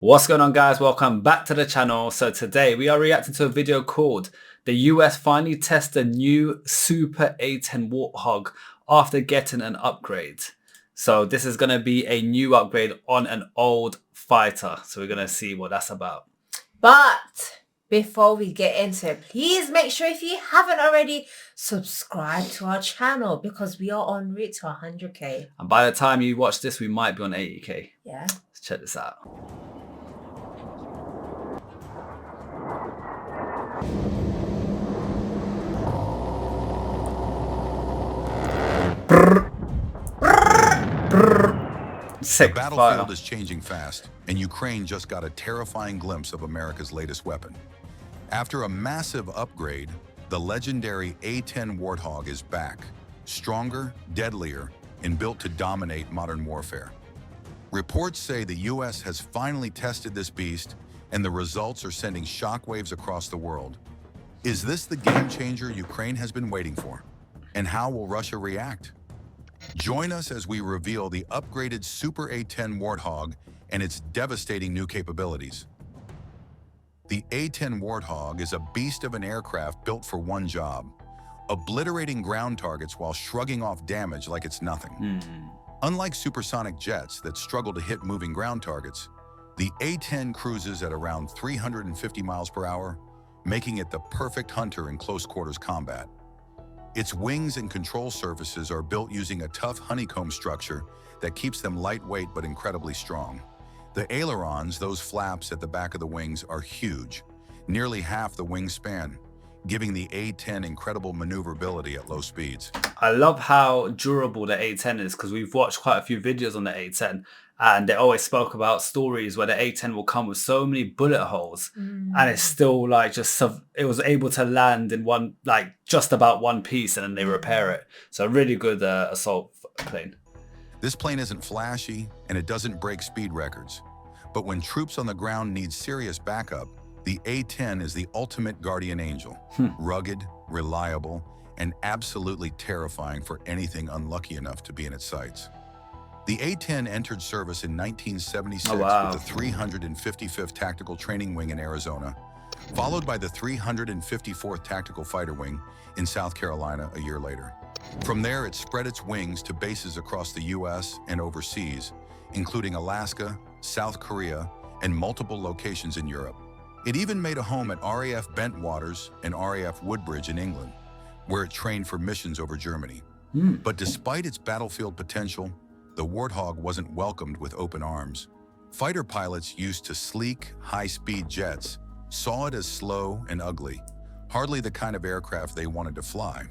What's going on, guys? Welcome back to the channel. So today we are reacting to a video called "The US finally tests a new Super A-10 Warthog after getting an upgrade." So this is going to be a new upgrade on an old fighter. So we're going to see what that's about. But before we get into it, please make sure if you haven't already, subscribe to our channel because we are en route to 100k. And by the time you watch this, we might be on 80k. Yeah. Let's check this out. The battlefield is changing fast, and Ukraine just got a terrifying glimpse of America's latest weapon. After a massive upgrade, the legendary A-10 Warthog is back, stronger, deadlier, and built to dominate modern warfare. Reports say the US has finally tested this beast, and the results are sending shockwaves across the world. Is this the game changer Ukraine has been waiting for? And how will Russia react? Join us as we reveal the upgraded Super A-10 Warthog and its devastating new capabilities. The A-10 Warthog is a beast of an aircraft built for one job, obliterating ground targets while shrugging off damage like it's nothing. Unlike supersonic jets that struggle to hit moving ground targets, the A-10 cruises at around 350 miles per hour, making it the perfect hunter in close-quarters combat. Its wings and control surfaces are built using a tough honeycomb structure that keeps them lightweight but incredibly strong. The ailerons, those flaps at the back of the wings, are huge, nearly half the wingspan, giving the A-10 incredible maneuverability at low speeds. I love how durable the A-10 is because we've watched quite a few videos on the A-10 and they always spoke about stories where the A-10 will come with so many bullet holes and it's still like it was able to land in one, like just about one piece, and then they repair it. So really good assault plane. This plane isn't flashy and it doesn't break speed records, but when troops on the ground need serious backup, the A-10 is the ultimate guardian angel, rugged, reliable, and absolutely terrifying for anything unlucky enough to be in its sights. The A-10 entered service in 1976 with the 355th Tactical Training Wing in Arizona, followed by the 354th Tactical Fighter Wing in South Carolina a year later. From there, it spread its wings to bases across the US and overseas, including Alaska, South Korea, and multiple locations in Europe. It even made a home at RAF Bentwaters and RAF Woodbridge in England, where it trained for missions over Germany. But despite its battlefield potential, the Warthog wasn't welcomed with open arms. Fighter pilots used to sleek, high-speed jets saw it as slow and ugly, hardly the kind of aircraft they wanted to fly.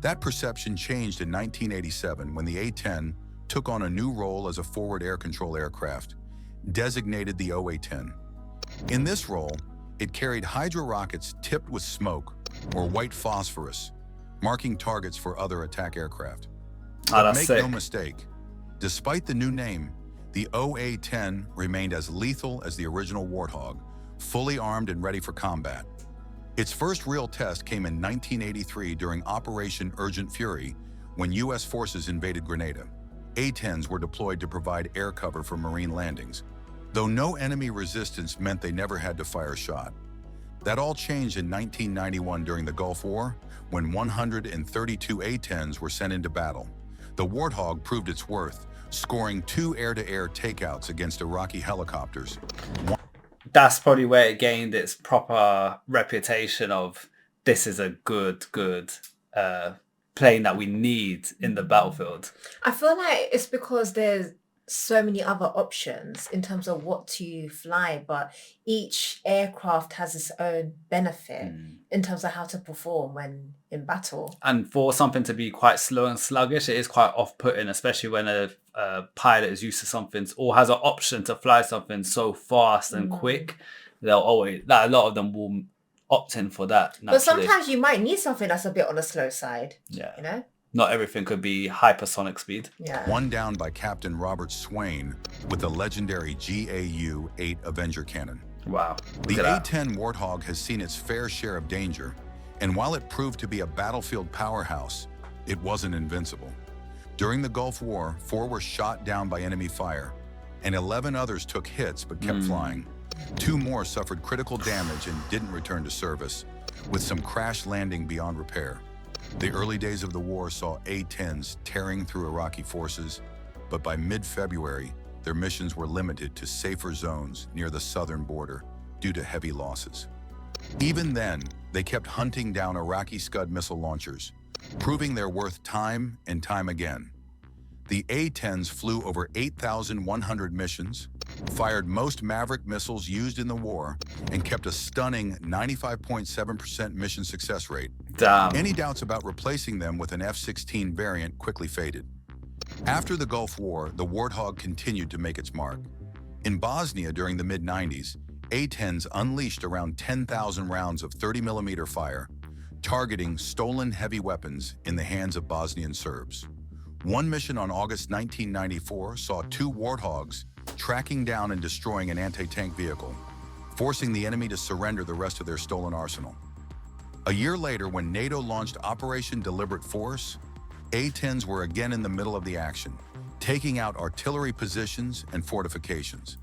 That perception changed in 1987 when the A-10 took on a new role as a forward air control aircraft, designated the OA-10. In this role, it carried Hydra rockets tipped with smoke or white phosphorus, marking targets for other attack aircraft. But make no mistake, despite the new name, the OA-10 remained as lethal as the original Warthog, fully armed and ready for combat. Its first real test came in 1983 during Operation Urgent Fury, when US forces invaded Grenada. A-10s were deployed to provide air cover for Marine landings, though no enemy resistance meant they never had to fire a shot. That all changed in 1991 during the Gulf War, when 132 A-10s were sent into battle. The Warthog proved its worth, scoring 2 air-to-air takeouts against Iraqi helicopters. That's probably where it gained its proper reputation of this is a good plane that we need in the battlefield. I feel like it's because there's so many other options in terms of what to fly, but each aircraft has its own benefit in terms of how to perform when in battle. And for something to be quite slow and sluggish, it is quite off-putting, especially when a pilot is used to something or has an option to fly something so fast and quick. They'll always, a lot of them will opt in for that naturally. But sometimes you might need something that's a bit on the slow side. Yeah. You know? Not everything could be hypersonic speed. Yeah. One down by Captain Robert Swain with the legendary GAU-8 Avenger cannon. Wow. The A-10 Warthog has seen its fair share of danger, and while it proved to be a battlefield powerhouse, it wasn't invincible. During the Gulf War, 4 were shot down by enemy fire, and 11 others took hits but kept flying. 2 more suffered critical damage and didn't return to service, with some crash landing beyond repair. The early days of the war saw A-10s tearing through Iraqi forces, but by mid-February, their missions were limited to safer zones near the southern border due to heavy losses. Even then, they kept hunting down Iraqi Scud missile launchers, proving their worth time and time again. The A-10s flew over 8,100 missions, fired most Maverick missiles used in the war, and kept a stunning 95.7% mission success rate. Damn. Any doubts about replacing them with an F-16 variant quickly faded. After the Gulf War, the Warthog continued to make its mark. In Bosnia during the mid-90s, A-10s unleashed around 10,000 rounds of 30mm fire, targeting stolen heavy weapons in the hands of Bosnian Serbs. One mission on August 1994 saw 2 Warthogs tracking down and destroying an anti-tank vehicle, forcing the enemy to surrender the rest of their stolen arsenal. A year later, when NATO launched Operation Deliberate Force, A-10s were again in the middle of the action, taking out artillery positions and fortifications.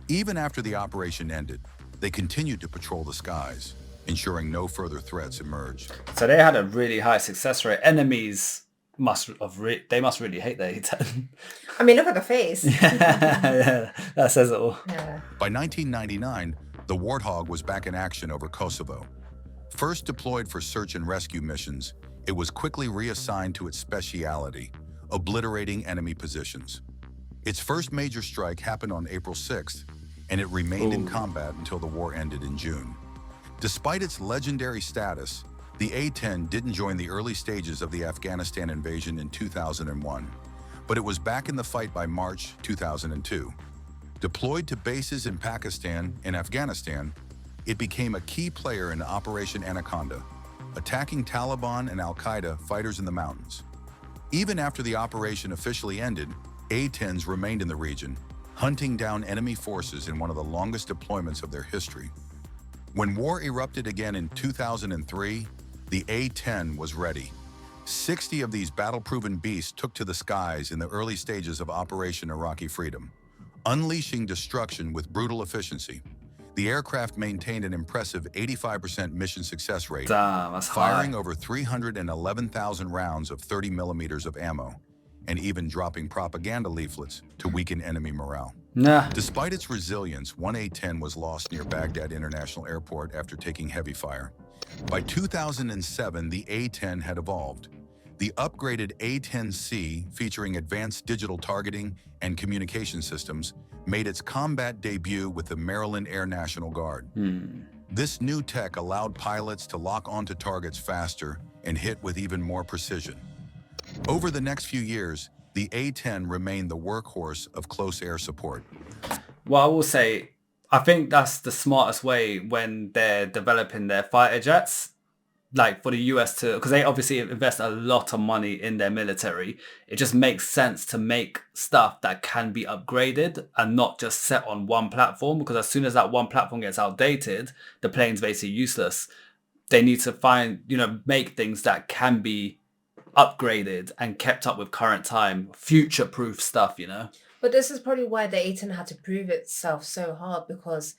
Even after the operation ended, they continued to patrol the skies, ensuring no further threats emerged. So they had a really high success rate. Enemies must really hate the A-10. I mean, look at the face. Yeah, that says it all. Yeah. By 1999, the Warthog was back in action over Kosovo. First deployed for search and rescue missions, it was quickly reassigned to its speciality, obliterating enemy positions. Its first major strike happened on April 6th, and it remained in combat until the war ended in June. Despite its legendary status, the A-10 didn't join the early stages of the Afghanistan invasion in 2001, but it was back in the fight by March 2002. Deployed to bases in Pakistan and Afghanistan, it became a key player in Operation Anaconda, attacking Taliban and Al-Qaeda fighters in the mountains. Even after the operation officially ended, A-10s remained in the region, hunting down enemy forces in one of the longest deployments of their history. When war erupted again in 2003, the A-10 was ready. 60 of these battle-proven beasts took to the skies in the early stages of Operation Iraqi Freedom, unleashing destruction with brutal efficiency. The aircraft maintained an impressive 85% mission success rate, Damn, that's firing high. over 311,000 rounds of 30mm of ammo, and even dropping propaganda leaflets to weaken enemy morale. Nah. Despite its resilience, one A-10 was lost near Baghdad International Airport after taking heavy fire. By 2007, the A-10 had evolved. The upgraded A-10C, featuring advanced digital targeting and communication systems, made its combat debut with the Maryland Air National Guard. This new tech allowed pilots to lock onto targets faster and hit with even more precision. Over the next few years, the A-10 remained the workhorse of close air support. Well, I will say, I think that's the smartest way when they're developing their fighter jets, like for the US to, because they obviously invest a lot of money in their military. It just makes sense to make stuff that can be upgraded and not just set on one platform, because as soon as that one platform gets outdated, the plane's basically useless. They need to find, make things that can be upgraded and kept up with current time, future-proof stuff, But this is probably why the A-10 had to prove itself so hard, because,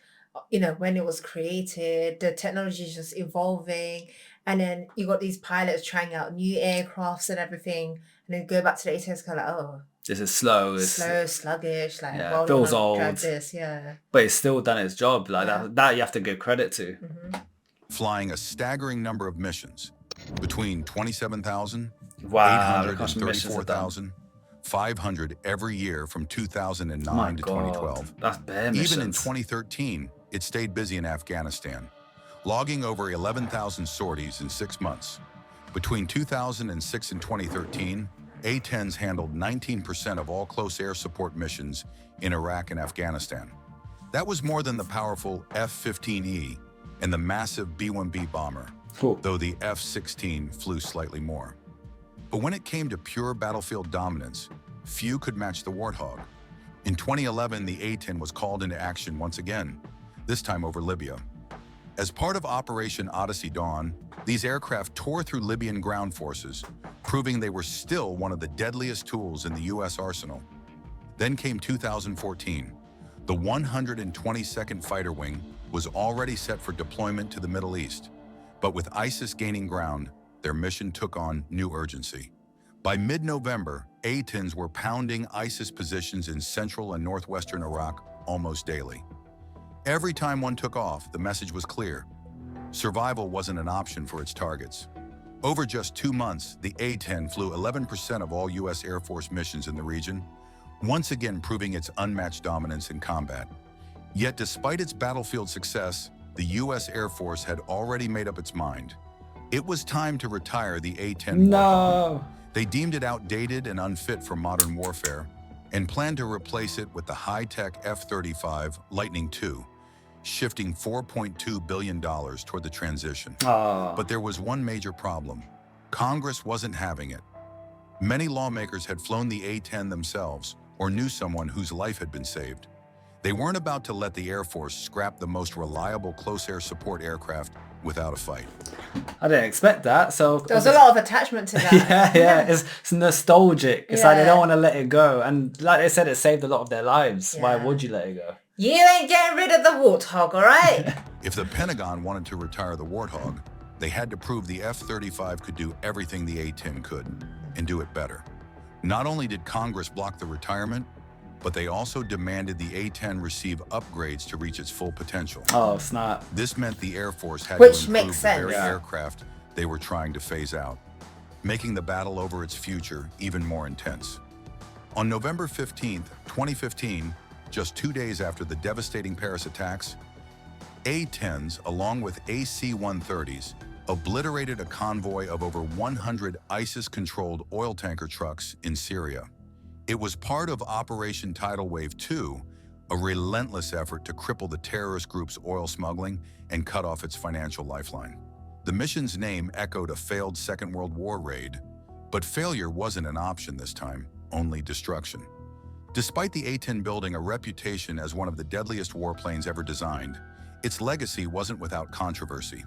when it was created, the technology is just evolving, and then you got these pilots trying out new aircrafts and everything, and then go back to the A-10, it's kind of like, oh, this is slow. slow, sluggish, like, yeah, well, it feels old. This, yeah. But it's still done its job. Like Yeah. that you have to give credit to. Flying a staggering number of missions, between 27,000, Wow, 800 and 34,500 every year from 2009 to 2012. That's bare missions. Even in 2013, it stayed busy in Afghanistan, logging over 11,000 sorties in 6 months. Between 2006 and 2013, A-10s handled 19% of all close air support missions in Iraq and Afghanistan. That was more than the powerful F-15E and the massive B-1B bomber, though the F-16 flew slightly more. But when it came to pure battlefield dominance, few could match the Warthog. In 2011, the A-10 was called into action once again, this time over Libya. As part of Operation Odyssey Dawn, these aircraft tore through Libyan ground forces, proving they were still one of the deadliest tools in the U.S. arsenal. Then came 2014. The 122nd Fighter Wing was already set for deployment to the Middle East. But with ISIS gaining ground, their mission took on new urgency. By mid-November, A-10s were pounding ISIS positions in central and northwestern Iraq almost daily. Every time one took off, the message was clear. Survival wasn't an option for its targets. Over just 2 months, the A-10 flew 11% of all U.S. Air Force missions in the region, once again proving its unmatched dominance in combat. Yet despite its battlefield success, the U.S. Air Force had already made up its mind. It was time to retire the A-10 Warthog. They deemed it outdated and unfit for modern warfare, and planned to replace it with the high-tech F-35 Lightning II, shifting $4.2 billion toward the transition. But there was one major problem. Congress wasn't having it. Many lawmakers had flown the A-10 themselves or knew someone whose life had been saved. They weren't about to let the Air Force scrap the most reliable close air support aircraft without a fight. I didn't expect that. So there was a lot of attachment to that. yeah. It's nostalgic. It's like they don't want to let it go. And like they said, it saved a lot of their lives. Why would you let it go? You ain't getting rid of the Warthog, all right? If the Pentagon wanted to retire the Warthog, they had to prove the F-35 could do everything the A-10 could, and do it better. Not only did Congress block the retirement, but they also demanded the A-10 receive upgrades to reach its full potential. Oh, snap. This meant the Air Force had Which to makes improve sense. the very aircraft they were trying to phase out, making the battle over its future even more intense. On November 15th, 2015, just 2 days after the devastating Paris attacks, A-10s, along with AC-130s, obliterated a convoy of over 100 ISIS-controlled oil tanker trucks in Syria. It was part of Operation Tidal Wave 2, a relentless effort to cripple the terrorist group's oil smuggling and cut off its financial lifeline. The mission's name echoed a failed Second World War raid, but failure wasn't an option this time, only destruction. Despite the A-10 building a reputation as one of the deadliest warplanes ever designed, its legacy wasn't without controversy.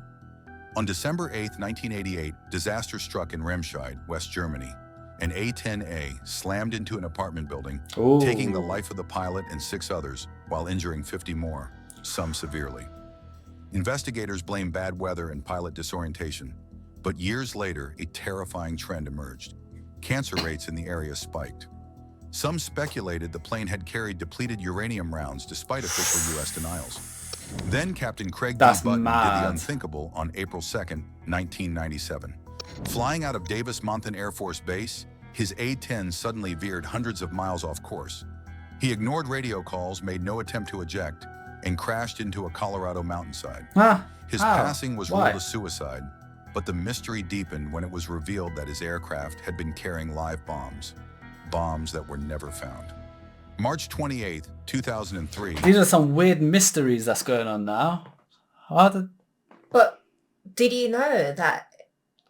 On December 8, 1988, disaster struck in Remscheid, West Germany. An A-10A slammed into an apartment building, taking the life of the pilot and 6 others, while injuring 50 more, some severely. Investigators blame bad weather and pilot disorientation, but years later, a terrifying trend emerged. Cancer rates in the area spiked. Some speculated the plane had carried depleted uranium rounds despite official U.S. denials. Then Captain Craig D. Button did the unthinkable on April 2, 1997. Flying out of Davis-Monthan Air Force Base, his A-10 suddenly veered hundreds of miles off course. He ignored radio calls, made no attempt to eject, and crashed into a Colorado mountainside. His passing was ruled a suicide, but the mystery deepened when it was revealed that his aircraft had been carrying live bombs that were never found. March 28, 2003. These are some weird mysteries that's going on now. But did you know that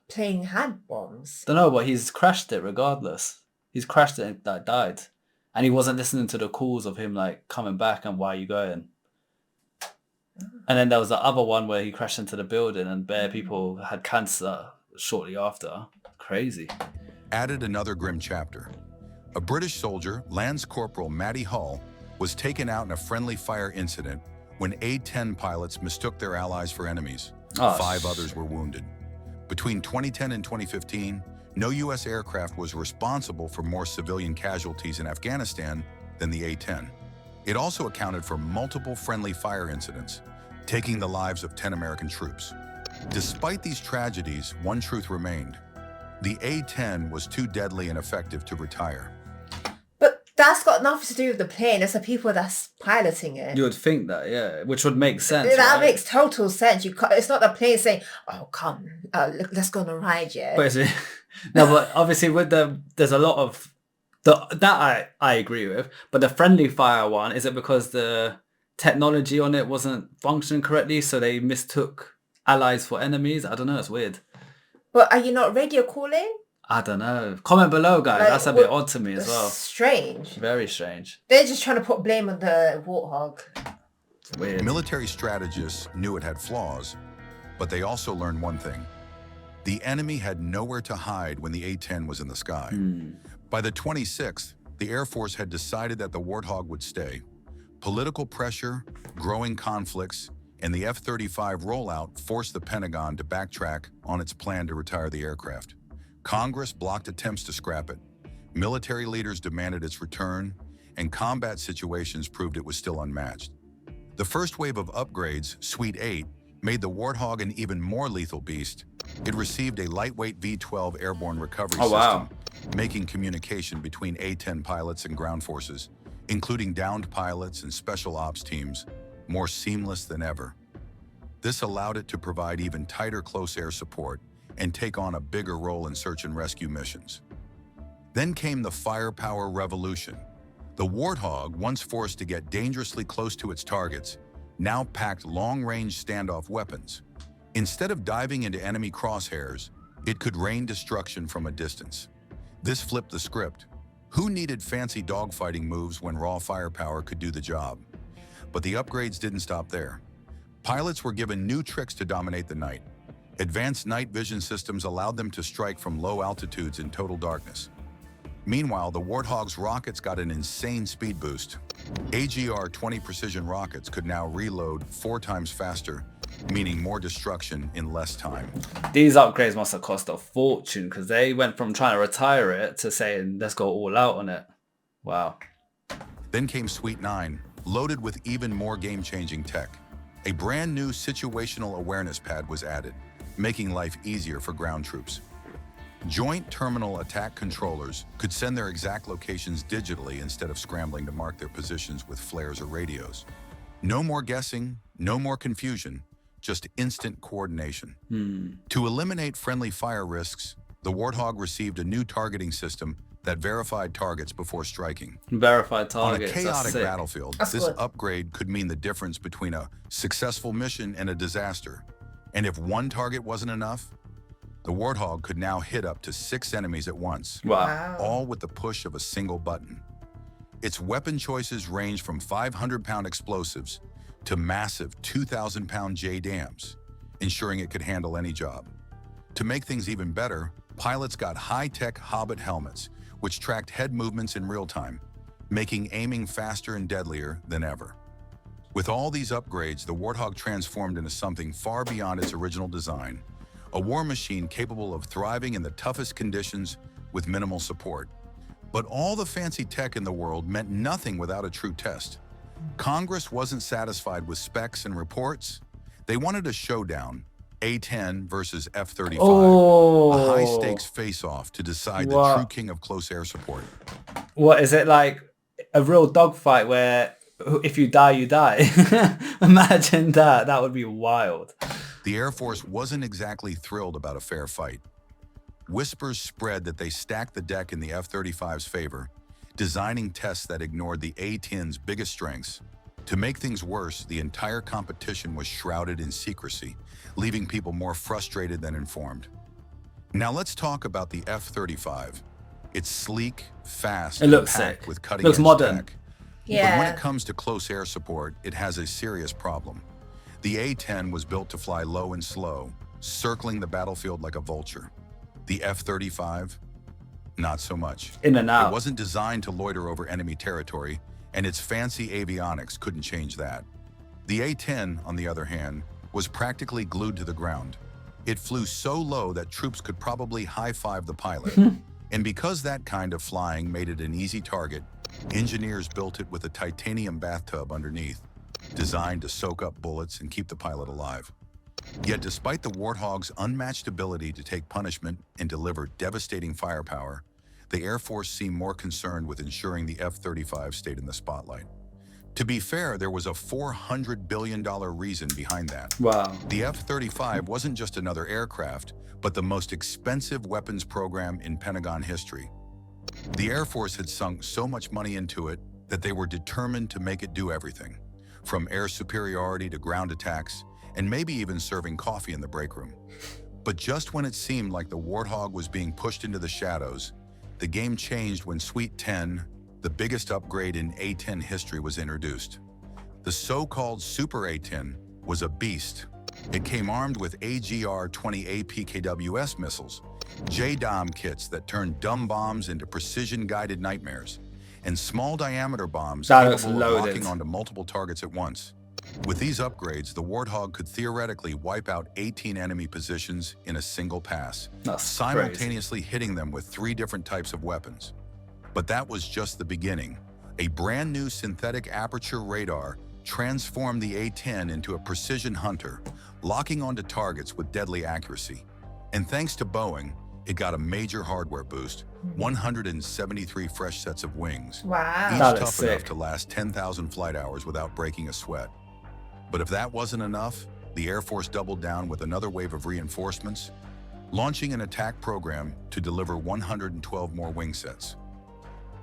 plane had bombs? Don't know, but he's crashed it regardless. He's crashed it and died. And he wasn't listening to the calls of him like coming back and why are you going? And then there was the other one where he crashed into the building and bare people had cancer shortly after. Crazy. Added another grim chapter. A British soldier, Lance Corporal Matty Hull, was taken out in a friendly fire incident when A-10 pilots mistook their allies for enemies. 5 others were wounded. Between 2010 and 2015, no U.S. aircraft was responsible for more civilian casualties in Afghanistan than the A-10. It also accounted for multiple friendly fire incidents, taking the lives of 10 American troops. Despite these tragedies, one truth remained. The A-10 was too deadly and effective to retire. But that's got nothing to do with the plane. It's the people that's piloting it. You would think that, yeah, which would make sense. That right? makes total sense. It's not the plane saying, "Oh, come, let's go on a ride, yeah." But no, but obviously there's a lot of that I agree with. But the friendly fire one, is it because the technology on it wasn't functioning correctly, so they mistook allies for enemies? I don't know. It's weird. But are you not radio calling? I don't know. Comment below, guys. Like, that's a bit odd to me as well. Strange. Very strange. They're just trying to put blame on the Warthog. It's weird. Military strategists knew it had flaws, but they also learned one thing. The enemy had nowhere to hide when the A-10 was in the sky. By the 26th, the Air Force had decided that the Warthog would stay. Political pressure, growing conflicts, and the F-35 rollout forced the Pentagon to backtrack on its plan to retire the aircraft. Congress blocked attempts to scrap it. Military leaders demanded its return, and combat situations proved it was still unmatched. The first wave of upgrades, Suite 8, made the Warthog an even more lethal beast. It received a lightweight V-12 airborne recovery system, making communication between A-10 pilots and ground forces, including downed pilots and special ops teams, more seamless than ever. This allowed it to provide even tighter close air support and take on a bigger role in search and rescue missions. Then came the firepower revolution. The Warthog, once forced to get dangerously close to its targets, now packed long-range standoff weapons. Instead of diving into enemy crosshairs, it could rain destruction from a distance. This flipped the script. Who needed fancy dogfighting moves when raw firepower could do the job? But the upgrades didn't stop there. Pilots were given new tricks to dominate the night. Advanced night vision systems allowed them to strike from low altitudes in total darkness. Meanwhile, the Warthog's rockets got an insane speed boost. AGR-20 precision rockets could now reload 4 times faster, meaning more destruction in less time. These upgrades must have cost a fortune because they went from trying to retire it to saying, let's go all out on it. Wow. Then came Suite 9, loaded with even more game-changing tech. A brand new situational awareness pad was added, making life easier for ground troops. Joint Terminal Attack Controllers could send their exact locations digitally instead of scrambling to mark their positions with flares or radios. No more guessing, no more confusion, just instant coordination. To eliminate friendly fire risks, the Warthog received a new targeting system that verified targets before striking. Verified targets. On a chaotic battlefield, That's this good. upgrade could mean the difference between a successful mission and a disaster. And if one target wasn't enough, the Warthog could now hit up to 6 enemies at once, Wow. all with the push of a single button. Its weapon choices range from 500-pound explosives to massive 2,000-pound JDAMs, ensuring it could handle any job. To make things even better, pilots got high-tech Hobbit helmets, which tracked head movements in real time, making aiming faster and deadlier than ever. With all these upgrades, the Warthog transformed into something far beyond its original design, a war machine capable of thriving in the toughest conditions with minimal support. But all the fancy tech in the world meant nothing without a true test. Congress wasn't satisfied with specs and reports. They wanted a showdown, A-10 versus F-35, a high-stakes face-off to decide the true king of close air support. What, is it like a real dogfight where if you die, you die? Imagine that. That would be wild. The Air Force wasn't exactly thrilled about a fair fight. Whispers spread that they stacked the deck in the F-35's favor, designing tests that ignored the A-10's biggest strengths. To make things worse, the entire competition was shrouded in secrecy, leaving people more frustrated than informed. Now let's talk about the F-35. It's sleek, fast, It looks and packed sick. with Looks cutting-edge modern. tech. Yeah. But when it comes to close air support, it has a serious problem. The A-10 was built to fly low and slow, circling the battlefield like a vulture. The F-35? Not so much. In and out. It wasn't designed to loiter over enemy territory, and its fancy avionics couldn't change that. The A-10, on the other hand, was practically glued to the ground. It flew so low that troops could probably high-five the pilot. And because that kind of flying made it an easy target, engineers built it with a titanium bathtub underneath, designed to soak up bullets and keep the pilot alive. Yet despite the Warthog's unmatched ability to take punishment and deliver devastating firepower, the Air Force seemed more concerned with ensuring the F-35 stayed in the spotlight. To be fair, there was a $400 billion reason behind that. Wow. The F-35 wasn't just another aircraft, but the most expensive weapons program in Pentagon history. The Air Force had sunk so much money into it that they were determined to make it do everything, from air superiority to ground attacks, and maybe even serving coffee in the break room. But just when it seemed like the Warthog was being pushed into the shadows, the game changed when Suite 10, the biggest upgrade in A-10 history, was introduced. The so-called Super A-10 was a beast. It came armed with AGR-20 APKWS missiles, JDAM kits that turned dumb bombs into precision-guided nightmares, and small diameter bombs That looks capable of loaded. locking onto multiple targets at once. With these upgrades, the Warthog could theoretically wipe out 18 enemy positions in a single pass, That's simultaneously hitting them with 3 different types of weapons. But that was just the beginning. A brand new synthetic aperture radar transformed the A-10 into a precision hunter, locking onto targets with deadly accuracy. And thanks to Boeing, it got a major hardware boost, 173 fresh sets of wings, Wow. each That is tough enough sick. to last 10,000 flight hours without breaking a sweat. But if that wasn't enough, the Air Force doubled down with another wave of reinforcements, launching an attack program to deliver 112 more wing sets.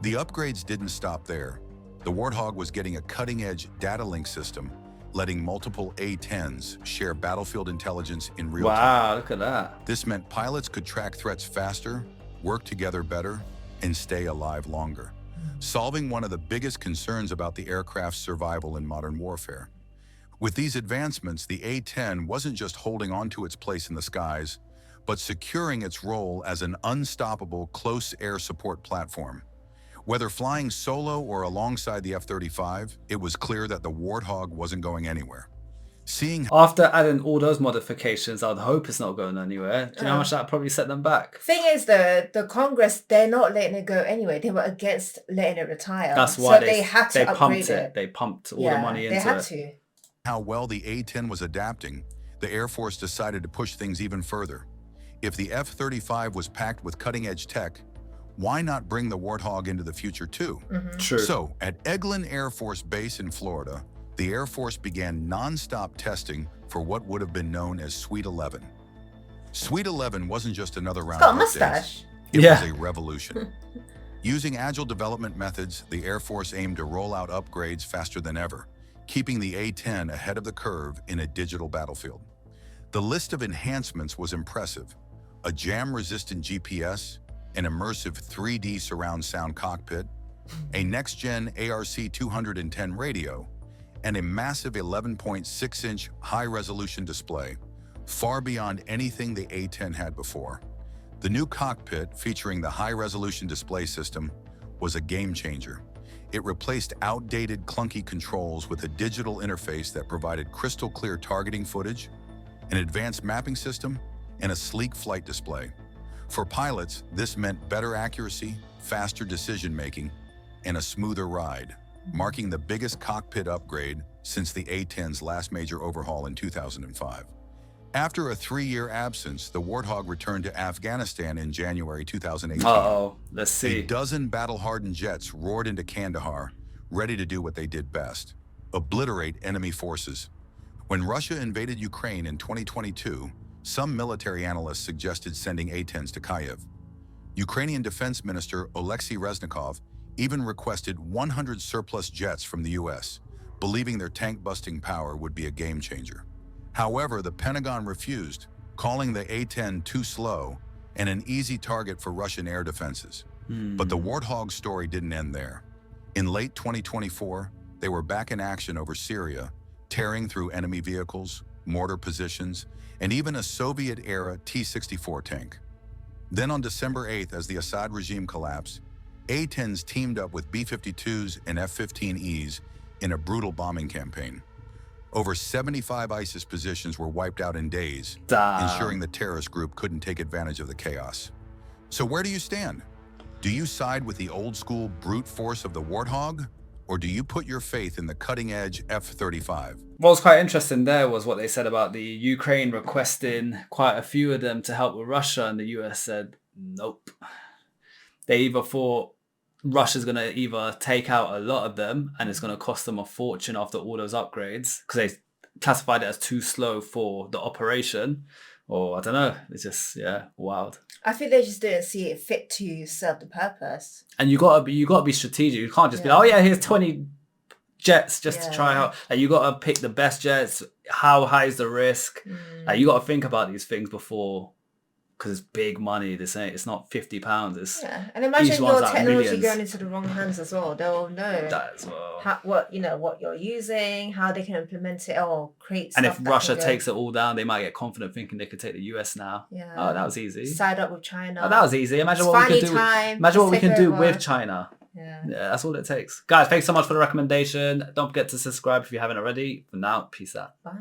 The upgrades didn't stop there. The Warthog was getting a cutting-edge data link system, letting multiple A-10s share battlefield intelligence in real time. Wow, look at that. This meant pilots could track threats faster, work together better, and stay alive longer, solving one of the biggest concerns about the aircraft's survival in modern warfare. With these advancements, the A-10 wasn't just holding on to its place in the skies, but securing its role as an unstoppable close air support platform. Whether flying solo or alongside the F-35, it was clear that the Warthog wasn't going anywhere. Seeing After adding all those modifications, I'd hope it's not going anywhere. Do you know how much that probably set them back? Thing is, the Congress, they're not letting it go anyway. They were against letting it retire. That's why so they had to pumped upgrade it. They pumped all the money into they had it. to. how well the A-10 was adapting, the Air Force decided to push things even further. If the F-35 was packed with cutting-edge tech, why not bring the Warthog into the future too? True. So, at Eglin Air Force Base in Florida, the Air Force began non-stop testing for what would have been known as Suite 11. Suite 11 wasn't just another round Got a of updates. mustache. It Yeah. was a revolution. Using agile development methods, the Air Force aimed to roll out upgrades faster than ever, keeping the A-10 ahead of the curve in a digital battlefield. The list of enhancements was impressive. A jam-resistant GPS, an immersive 3D surround sound cockpit, a next-gen ARC-210 radio, and a massive 11.6-inch high-resolution display, far beyond anything the A-10 had before. The new cockpit, featuring the high-resolution display system, was a game-changer. It replaced outdated, clunky controls with a digital interface that provided crystal-clear targeting footage, an advanced mapping system, and a sleek flight display. For pilots, this meant better accuracy, faster decision-making, and a smoother ride, marking the biggest cockpit upgrade since the A-10's last major overhaul in 2005. After a 3-year absence, the Warthog returned to Afghanistan in January 2018. Uh-oh, let's A see. dozen battle-hardened jets roared into Kandahar, ready to do what they did best: obliterate enemy forces. When Russia invaded Ukraine in 2022, some military analysts suggested sending A-10s to Kyiv. Ukrainian Defense Minister Oleksiy Reznikov even requested 100 surplus jets from the US, believing their tank-busting power would be a game-changer. However, the Pentagon refused, calling the A-10 too slow and an easy target for Russian air defenses. But the Warthog story didn't end there. In late 2024, they were back in action over Syria, tearing through enemy vehicles, mortar positions, and even a Soviet-era T-64 tank. Then on December 8th, as the Assad regime collapsed, A-10s teamed up with B-52s and F-15Es in a brutal bombing campaign. Over 75 ISIS positions were wiped out in days, Damn. ensuring the terrorist group couldn't take advantage of the chaos. So where do you stand? Do you side with the old-school brute force of the Warthog, or do you put your faith in the cutting-edge F-35? What was quite interesting there was what they said about the Ukraine requesting quite a few of them to help with Russia, and the US said, nope. They either thought Russia's going to either take out a lot of them and it's going to cost them a fortune after all those upgrades because they classified it as too slow for the operation, or I don't know. It's just, yeah, wild. I think they just didn't see it fit to serve the purpose. And you gotta be strategic. You can't just be like, oh yeah, here's 20 jets just to try out. Like, you gotta pick the best jets. How high is the risk? Like, you gotta think about these things before, because it's big money. It's not £50. It's and imagine each one's your like technology millions. going into the wrong hands as well. They'll know that as well. what you're using, how they can implement it or create. And stuff if that Russia can go. takes it all down, they might get confident thinking they could take the US now. Yeah. Oh, that was easy. Side up with China. Oh, that was easy. Imagine It's what we finally could do. time. Imagine what we Let's can take do over. with China. Yeah. Yeah, that's all it takes. Guys, thanks so much for the recommendation. Don't forget to subscribe if you haven't already. For now, peace out. Bye.